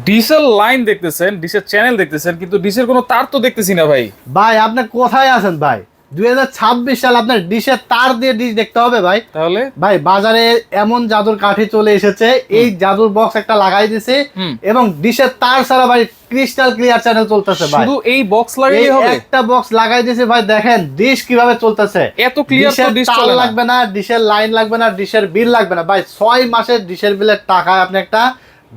ডিশের line দেখতেছেন, ডিশের channel দেখতেছেন, কিন্তু ডিশের কোনো তার তো দেখতেছি না ভাই। ভাই আপনি কোথায় আছেন ভাই? 2026 সাল আপনার ডিশের তার দিয়ে ডিশ দেখতে হবে ভাই। তাহলে ভাই বাজারে এমন জাদুর কাঠি চলে এসেছে, এই জাদুর বক্স একটা লাগাই দিছে এবং ডিশের তার ছাড়া ভাই ক্রিস্টাল ক্লিয়ার চ্যানেল চলতেছে ভাই। শুধু এই বক্স লাগাইলেই হবে? একটা বক্স লাগাই দিয়েছে ভাই, দেখেন ডিশ কিভাবে চলতেছে। এত ক্লিয়ার তো ডিশ তার চলে না। লাগবে না, ডিশের লাইন লাগবে না, ডিশের বিল লাগবে না ভাই। 6 মাসের ডিশের বিলের টাকায় আপনি একটা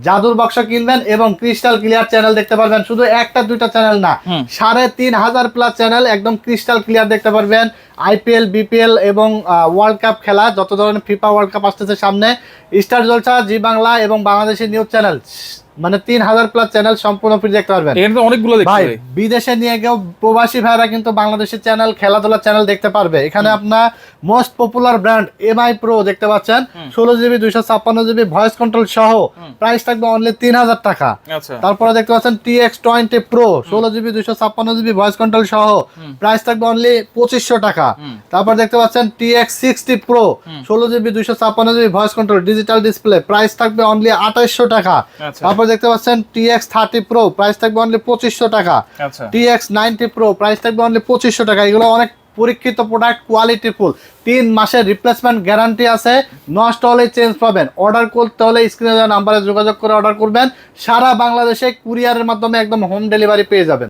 জাদুর বাক্স কিনবেন এবং ক্রিস্টাল ক্লিয়ার চ্যানেল দেখতে পারবেন। শুধু একটা দুইটা চ্যানেল না, 3500 প্লাস চ্যানেল একদম ক্রিস্টাল ক্লিয়ার দেখতে পারবেন। আইপিএল, বিপিএল এবং ওয়ার্ল্ড কাপ খেলা, যত ধরনের ফিফা ওয়ার্ল্ড কাপ আসতেছে সামনে, স্টার জলসা, জি বাংলা এবং বাংলাদেশের নিউজ চ্যানেল, মানে 3000 প্লাস চ্যানেল সম্পূর্ণ ফ্রি দেখতে পারবেন। এখানে তো অনেকগুলো দেখতে ভাই পাই। বিদেশে নিয়ে গিয়েও প্রবাসী ভাইরা কিন্তু বাংলাদেশের চ্যানেল, খেলাধুলার চ্যানেল দেখতে পারবে। এখানে আপনার most popular brand MI pro দেখতে পাচ্ছেন, 16GB 256GB ভয়েস কন্ট্রোল সহ, প্রাইস থাকবে অনলি 3000 টাকা। আচ্ছা, তারপরে দেখতে পাচ্ছেন TX20 Pro 16GB 256GB voice control সহ, প্রাইস থাকবে অনলি 2500 টাকা। তারপর দেখতে পাচ্ছেন TX60 Pro 16GB 256GB voice control digital display, price থাকবে অনলি 2800 টাকা। আচ্ছা, তারপর দেখতে পাচ্ছেন TX30 Pro, প্রাইস থাকবে অনলি 2500 টাকা। আচ্ছা। TX90 Pro, প্রাইস থাকবে অনলি 2500 টাকা। এগুলো অনেক পরীক্ষিত প্রোডাক্ট, কোয়ালিটি ফুল, 3 মাসের রিপ্লেসমেন্ট গ্যারান্টি আছে, নষ্ট হলে চেঞ্জ পাবেন। অর্ডার করতে হলে স্ক্রিনে দেওয়া নাম্বারে যোগাযোগ করে অর্ডার করবেন। সারা বাংলাদেশে কুরিয়ারের মাধ্যমে একদম হোম ডেলিভারি পেয়ে যাবেন।